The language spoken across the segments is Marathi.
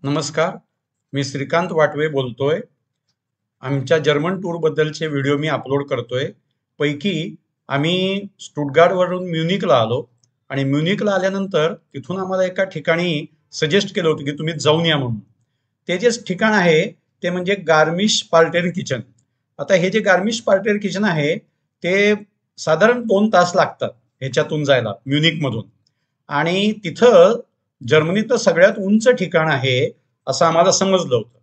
नमस्कार, मी श्रीकांत वाटवे बोलतोय. आमच्या जर्मन टूर बद्दलचे व्हिडिओ मी अपलोड करतोय. पैकी आम्ही स्टुटगार्टवरून म्युनिकला आलो आणि म्युनिकला आल्यानंतर तिथून आम्हाला एका ठिकाणी सजेस्ट केलं होतं की तुम्ही जाऊन या म्हणून. ते जे ठिकाण आहे ते म्हणजे गार्मिश पार्टेन किचन. आता हे जे गार्मिश पार्टेन किचन आहे ते साधारण 2 तास लागतात ह्याच्यातून जायला म्युनिकमधून. आणि तिथं जर्मनीतलं सगळ्यात उंच ठिकाण आहे असं आम्हाला समजलं होतं.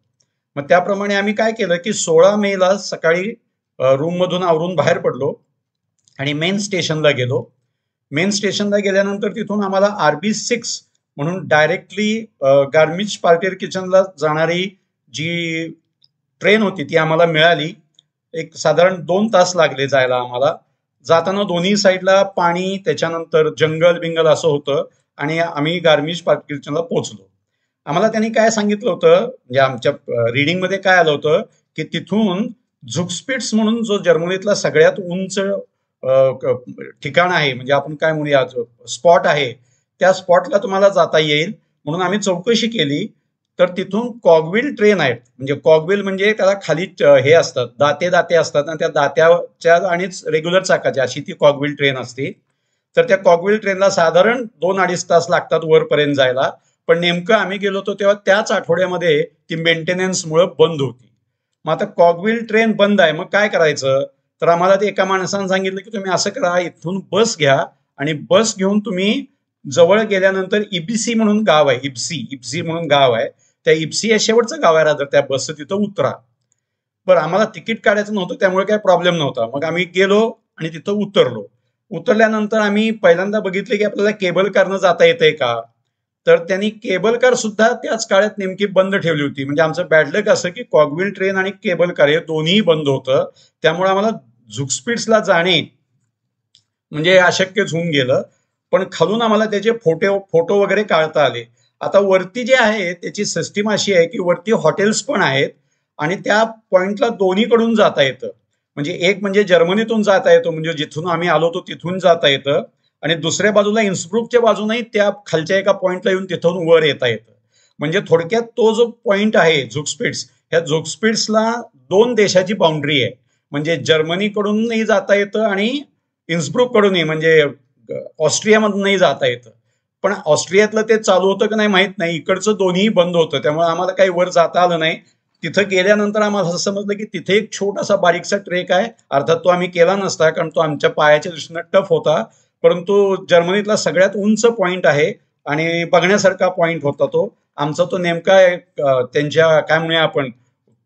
मग त्याप्रमाणे आम्ही काय केलं की 16 मेला सकाळी रूम मधून आवरून बाहेर पडलो आणि मेन स्टेशनला गेलो. मेन स्टेशनला गेल्यानंतर तिथून आम्हाला RB6 म्हणून डायरेक्टली गार्मिश पार्टेन किचनला जाणारी जी ट्रेन होती ती आम्हाला मिळाली. एक साधारण 2 तास लागले जायला आम्हाला. जाताना दोन्ही साईडला पाणी, त्याच्यानंतर जंगल बिंगल असं होतं आणि आम्ही गार्मिश पार्टेन किचनला पोहोचलो. आम्हाला त्यांनी काय सांगितलं होतं, म्हणजे आमच्या रीडिंगमध्ये काय आलं होतं की तिथून झुकस्पिट्स म्हणून जो जर्मनीतला सगळ्यात उंच ठिकाण आहे, म्हणजे आपण काय म्हणूया स्पॉट आहे, त्या स्पॉटला तुम्हाला जाता येईल. म्हणून आम्ही चौकशी केली तर तिथून कॉगविल ट्रेन आहेत. म्हणजे कॉगविल म्हणजे त्याला खाली हे असतात, दाते असतात आणि त्या दात्याच्या आणि रेग्युलर चाकाच्या अशी ती कॉगविल ट्रेन असते. तर त्या कॉगविल ट्रेनला साधारण 2-2.5 तास लागतात वरपर्यंत जायला. पण नेमकं आम्ही गेलो होतो तेव्हा त्याच आठवड्यामध्ये ती मेंटेनन्समुळे बंद होती. मग आता कॉगविल ट्रेन बंद आहे, मग काय करायचं? तर आम्हाला ते एका माणसानं सांगितलं की तुम्ही असं करा, इथून बस घ्या आणि बस घेऊन तुम्ही जवळ गेल्यानंतर इब्सी म्हणून गाव आहे, इब्सी म्हणून गाव आहे, त्या इब्सी या शेवटचं गाव आहे रादर, त्या बसचं तिथं उतरा. बरं, आम्हाला तिकीट काढायचं नव्हतं त्यामुळे काही प्रॉब्लेम नव्हता. मग आम्ही गेलो आणि तिथं उतरलो. उतरल्यानंतर आम्ही पहिल्यांदा बघितलं की आपल्याला केबल कारनं जाता येतंय का. तर त्यांनी केबल कार सुद्धा त्याच काळात नेमकी बंद ठेवली होती. म्हणजे आमचं बॅडलक असं की कॉगविल ट्रेन आणि केबल कार हे दोन्ही बंद होतं. त्यामुळे आम्हाला झुकस्पिट्सला जाणे म्हणजे अशक्यच होऊन गेलं. पण खालून आम्हाला त्याचे फोटो वगैरे काढता आले. आता वरती जे आहे त्याची सिस्टीम अशी आहे की वरती हॉटेल्स पण आहेत आणि त्या पॉइंटला दोन्हीकडून जाता येतं. म्हणजे एक म्हणजे जर्मनीतून जाता येतो, म्हणजे जिथून आम्ही आलो होतो तिथून जाता येतं, आणि दुसऱ्या बाजूला इन्स्ब्रुकच्या बाजूनही त्या खालच्या एका पॉइंटला येऊन तिथून वर येता येतं. म्हणजे थोडक्यात तो जो पॉइंट आहे झुकस्पिट्स, ह्या झुकस्पिट्सला 2 देशाची बाउंड्री आहे. म्हणजे जर्मनीकडूनही जाता येतं आणि इन्स्ब्रुक कडूनही, म्हणजे ऑस्ट्रियामधूनही जाता येतं. पण ऑस्ट्रियातलं ते चालू होतं की नाही माहित नाही, इकडचं दोन्ही बंद होतं, त्यामुळे आम्हाला काही वर जाता आलं नाही. तिथं गेल्यानंतर आम्हाला असं समजलं की तिथे एक छोटासा बारीकसा ट्रेक आहे. अर्थात तो आम्ही केला नसता कारण तो आमच्या पायाच्या दृष्टीनं टफ होता, परंतु जर्मनीतला सगळ्यात उंच पॉइंट आहे आणि बघण्यासारखा पॉइंट होता तो. आमचा तो नेमका त्यांच्या काय म्हणूया आपण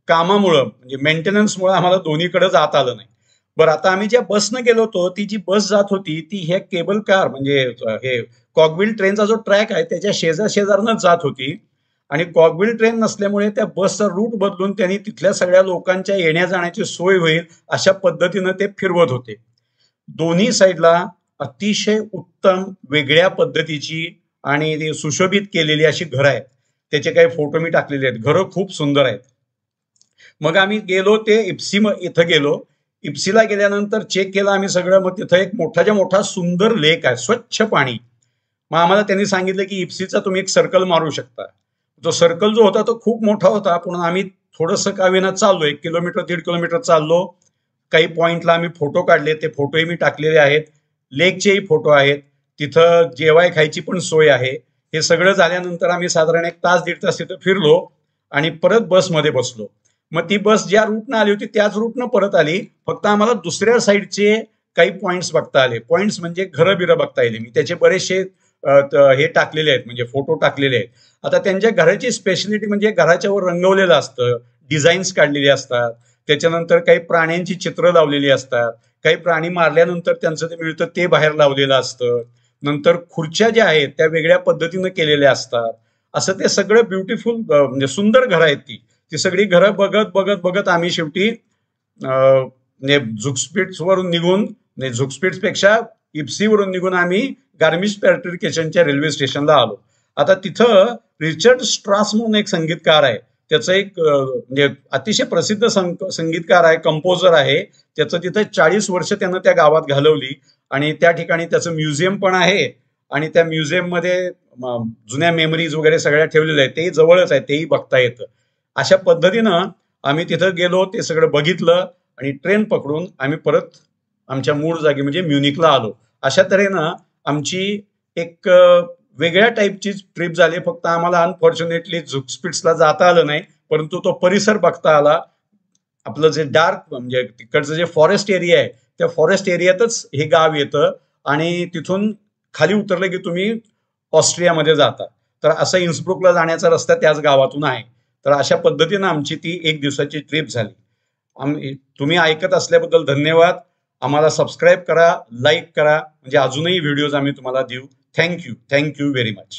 कामामुळं, म्हणजे मेंटेनन्समुळे आम्हाला दोन्हीकडे जात आलं नाही. बरं, आता आम्ही ज्या बसनं गेलो होतो ती जी बस जात होती ती ह्या केबल कार म्हणजे हे कॉगविल ट्रेनचा जो ट्रॅक आहे त्याच्या शेजारनच जात होती. आणि कॉगविल ट्रेन नसल्यामुळे त्या बसचा रूट बदलून त्यांनी तिथल्या सगळ्या लोकांच्या येण्या जाण्याची सोय होईल अशा पद्धतीनं ते फिरवत होते. दोन्ही साईडला अतिशय उत्तम वेगळ्या पद्धतीची आणि ती सुशोभित केलेली अशी घरं आहेत. त्याचे काही फोटो मी टाकलेले आहेत. घरं खूप सुंदर आहेत. मग आम्ही गेलो ते इप्सी इथं गेलो. इप्सीला गेल्यानंतर चेक केलं आम्ही सगळं. मग तिथं एक मोठाच्या मोठा सुंदर लेक आहे, स्वच्छ पाणी. मग आम्हाला त्यांनी सांगितलं की इप्सीचा तुम्ही एक सर्कल मारू शकता. तो सर्कल जो होता तो खूप मोठा होता, पण आम्ही थोडंसं का विना चाललो, 1 किलोमीटर 1.5 किलोमीटर चाललो. काही पॉइंटला आम्ही फोटो काढले, ते फोटोही मी टाकलेले आहेत. लेकचेही फोटो आहेत. तिथं जेवाय खायची पण सोय आहे. हे सगळं झाल्यानंतर आम्ही साधारण 1 तास 1.5 तास तिथं फिरलो आणि परत बसमध्ये बसलो. मग ती बस ज्या रूटनं आली होती त्याच रूटनं परत आली. फक्त आम्हाला दुसऱ्या साईडचे काही पॉइंट्स बघता आले. पॉइंट्स म्हणजे घरं बिरं बघता आले. मी त्याचे बरेचसे हे टाकलेले आहेत, म्हणजे फोटो टाकलेले आहेत. आता त्यांच्या घराची स्पेशलिटी म्हणजे घराच्या वर रंगवलेलं असतं, डिझाईन्स काढलेले असतात, त्याच्यानंतर काही प्राण्यांची चित्र लावलेली असतात, काही प्राणी मारल्यानंतर त्यांचं ते मिळतं ते बाहेर लावलेलं असतं, नंतर खुर्च्या ज्या आहेत त्या वेगळ्या पद्धतीनं केलेल्या असतात. असं ते सगळं ब्युटिफुल म्हणजे सुंदर घरं आहेत. ती सगळी घरं बघत बघत बघत आम्ही शेवटी झुकस्पिट्स वरून निघून, झुकस्पिट्स पेक्षा इप्सीवरून निघून आम्ही गार्मिश पार्टेन किचनच्या रेल्वे स्टेशनला आलो. आता तिथं रिचर्ड स्ट्रास म्हणून एक संगीतकार आहे. त्याचं एक म्हणजे अतिशय प्रसिद्ध संगीतकार आहे, कंपोजर आहे. त्याचं तिथं 40 वर्ष त्यानं त्या गावात घालवली आणि त्या ठिकाणी त्याचं म्युझियम पण आहे आणि त्या म्युझियममध्ये जुन्या मेमरीज वगैरे सगळ्या ठेवलेल्या आहेत, तेही जवळच आहे, तेही बघता येतं. अशा पद्धतीनं आम्ही तिथं गेलो, ते सगळं बघितलं आणि ट्रेन पकडून आम्ही परत आमच्या मूळ जागी म्हणजे म्युनिकला आलो. अशा तऱ्हेनं आमची एक वेगळ्या टाईपची ट्रिप झाली. फक्त आम्हाला अनफॉर्च्युनेटली झुगस्पिट्सला जाता आलं नाही, परंतु तो परिसर बघता आला. आपलं जे डार्क म्हणजे तिकडचं जे फॉरेस्ट एरिया आहे, त्या फॉरेस्ट एरियातच हे गाव येतं आणि तिथून खाली उतरलं की तुम्ही ऑस्ट्रियामध्ये जाता. तर असं इन्सब्रुकला जाण्याचा रस्ता त्याच गावातून आहे. तर अशा पद्धतीनं आमची ती एक दिवसाची ट्रिप झाली. तुम्ही ऐकत असल्याबद्दल धन्यवाद. आम्हाला सबस्क्राईब करा, लाईक करा, म्हणजे अजूनही व्हिडिओज आम्ही तुम्हाला देऊ. Thank you very much.